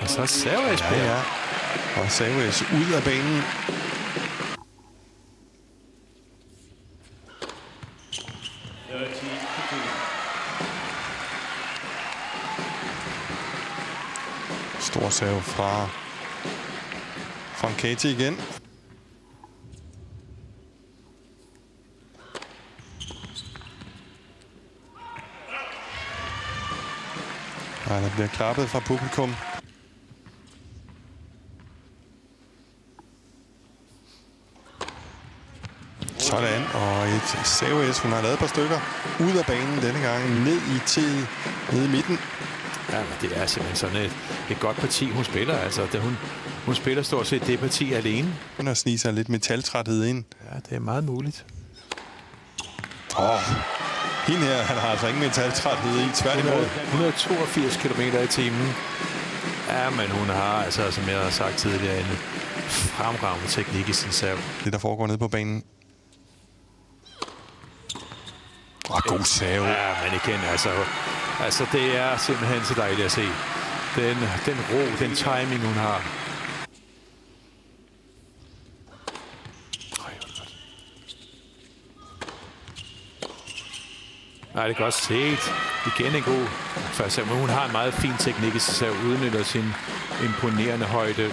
Og så Saves. Ja. Og Saves ud af banen. Stor serve fra Franchetti igen. Ja, der bliver klappet fra publikum. Sådan, og et Saves, hun har lavet et par stykker ud af banen denne gang, ned i tid, ned i midten. Ja, men det er simpelthen sådan et godt parti, hun spiller. Altså, hun spiller stort set det parti alene. Hun har sniget sig lidt metaltræthed ind. Ja, det er meget muligt. Hende her, han har altså ingen metaltræthed i, tværtimod. 182 km i timen. Ja, men hun har, altså, som jeg har sagt tidligere, en fremragende teknik i sin serv. Det, der foregår nede på banen. God serve. Ja, men igen, altså det er simpelthen så dejligt at se. Den ro, den timing, hun har. Nej, det er godt set. Igen en god første. Men hun har en meget fin teknik i sig selv, udnytter sin imponerende højde.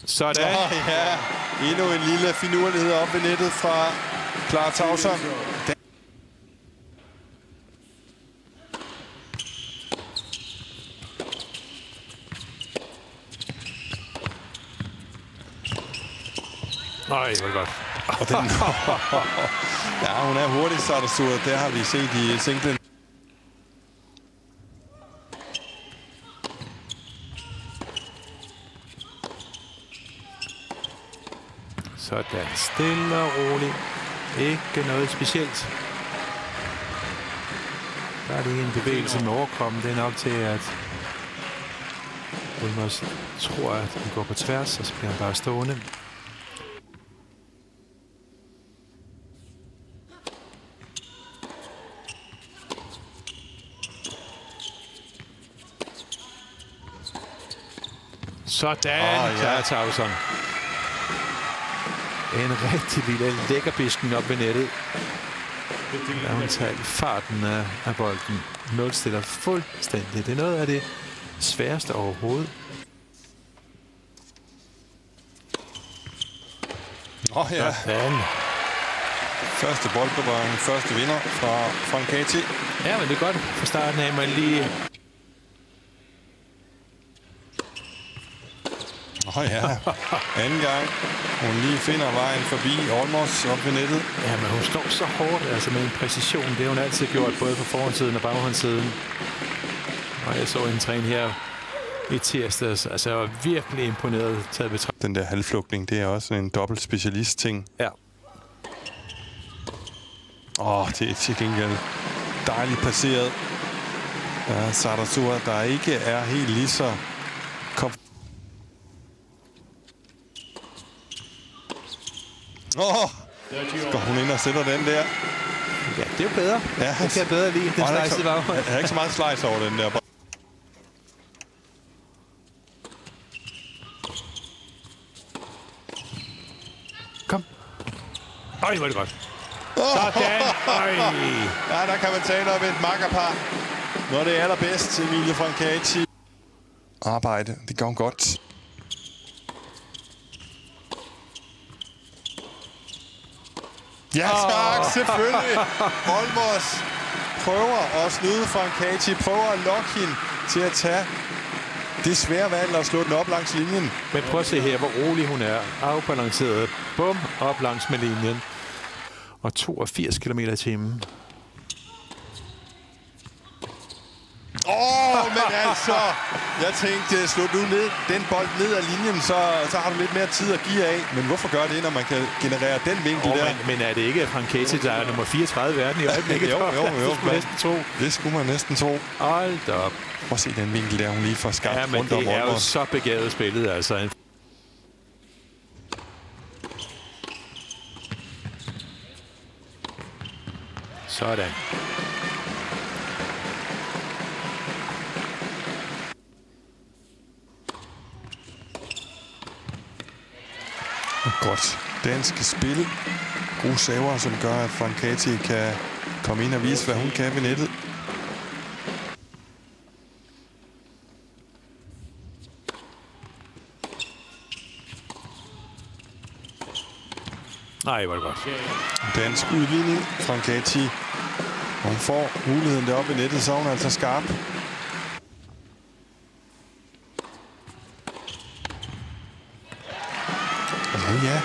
Sådan. Ja, endnu en lille finurlighed op ved nettet fra Clara Tauson. Nej, hvor godt. Og den, ja, hun er hurtig, Sarasur. Det har vi set i singlen. Sådan, stille og roligt. Ikke noget specielt. Der er lige en bevægelse med overkommen. Det er nok til, at Ulmers tror, at han går på tværs, og så bliver han bare stående. Sådan, Clara Tauson. En rigtig lille lækkerbisken op ved nettet. Der hun tager farten af bolden. Nulstiller fuldstændig. Det er noget af det sværeste overhovedet. Ja. Sådan. Første boldberøring, første vinder fra Franchetti. Ja, men det er godt fra starten af, man lige... Anden gang. Hun lige finder vejen forbi Olmos op ved nettet. Ja, men hun står så hårdt, altså med en præcision. Det har hun altid gjort, både på forhåndssiden og baghåndssiden. Og jeg så en træn her i tirsdags. Altså, jeg var virkelig imponeret taget betragtning. Den der halvflugtning, det er også en dobbelt specialist-ting. Ja. Det er til gengæld dejligt passeret. Sarasur, der ikke er helt lige så går hun ind og sætter den der. Ja, det er jo bedre. Ja, det kan jeg bedre lide. Den slice var. Jeg har ikke så meget slice over den der. Kom. Øj, hvor er det godt. Sådan. Ja, der kan man tale om et makkerpar. Når det er allerbedst, Emilie Franchetti. Arbejde, det går godt. Ja tak, selvfølgelig. Olmos prøver at snyde Franchetti, prøver at lokke hende til at tage det svære valg og slå den op langs linjen. Men prøv at se her, hvor rolig hun er. Afbalanceret. Bum, op langs med linjen. Og 82 km i timen. Men altså, jeg tænkte, slå du ned, den bold ned ad linjen, så har du lidt mere tid at give af. Men hvorfor gøre det, når man kan generere den vinkel der? Men er det ikke Franchetti, der er nummer 34 i verden i øjeblikket? jo. Det skulle man næsten tro. Hold da op. Prøv at se den vinkel der, hun lige får skabt rundt om det er jo så begavet spillet, altså. Sådan. Godt dansk spil. Gode saver, som gør, at Francati kan komme ind og vise, hvad hun kan ved nettet. Nej, var det godt. Dansk udligning. Francati. Hun får muligheden deroppe ved nettet, så hun er altså skarp. Ja.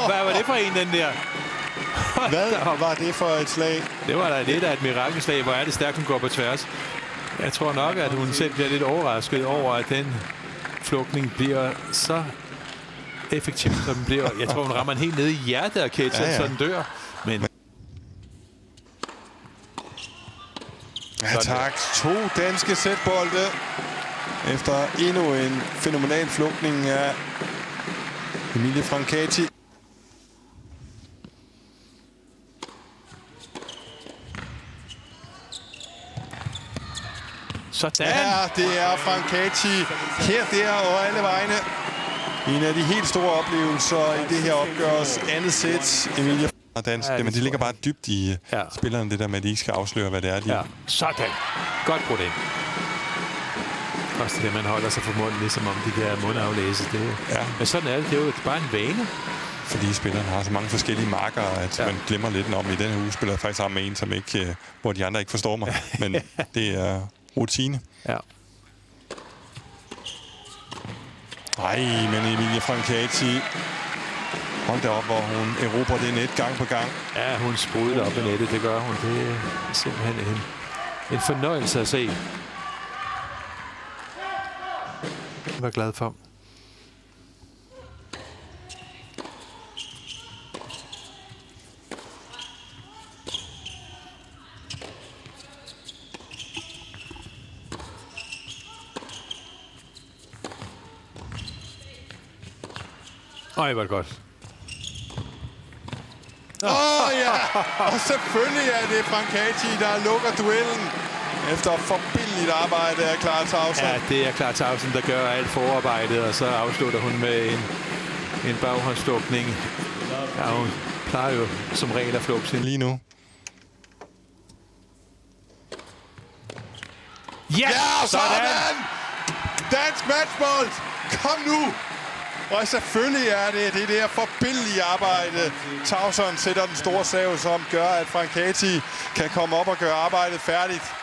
Hvad var det for en, den der? Hvad var det for et slag? Det var da lidt af et mirakelslag. Hvor er det stærkt, hun går på tværs. Jeg tror nok, at hun selv bliver lidt overrasket over, at den flugtning bliver så effektiv, som den bliver. Jeg tror, hun rammer en helt nede i hjertet af Ketchen, så den dør. Men ja, tak. 2 danske sætbolde. Efter endnu en fænomenal flugtning af Emilie Francati. sådan. Ja, det er Francati. Her, der og alle vegne. En af de helt store oplevelser i det her opgørs andet sæt. Emilie og dansk. Ja, men de ligger bare dybt i spillerne, det der med, at de ikke skal afsløre, hvad det er. Ja, sådan. Godt brudt ind. Også det, man holder sig for munden, ligesom om de kan mundaflæse det. Ja. Men sådan er det. Det er jo bare en vane. Fordi spillerne har så mange forskellige marker, at man glemmer lidt om. I denne uge spiller jeg faktisk sammen med en, som ikke, hvor de andre ikke forstår mig. Men det er rutine. Ja. Nej, men Emilie Francati. Hold da op, hvor hun erobrer det net gang på gang. Ja, hun sprudler op i nettet, det gør hun. Det er simpelthen en fornøjelse at se. Jeg var glad for. Ej, hvor godt. Ja! Og selvfølgelig er det Francati, der lukker duellen. Efter forbilligt arbejde af Clara Tauson. Ja, det er Clara Tauson, der gør alt forarbejdet, og så afslutter hun med en baghåndslukning. Ja, hun plejer jo som regel at flugte sin lige nu. Ja, sådan! Dansk matchbold! Kom nu! Og selvfølgelig er det der forbillige arbejde. Tauson sætter den store sav, som gør, at Francati kan komme op og gøre arbejdet færdigt.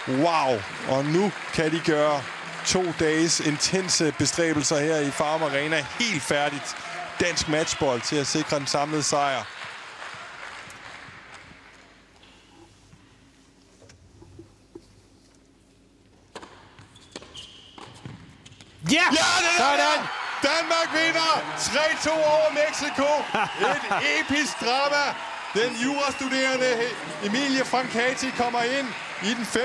Wow! Og nu kan de gøre 2 dages intense bestræbelser her i Farum Arena helt færdigt. Dansk matchbold til at sikre den samlede sejr. Ja! Sådan! Danmark vinder 3-2 over Mexico. Et episk drama. Den jurastuderende Emilie Francati kommer ind i den 5.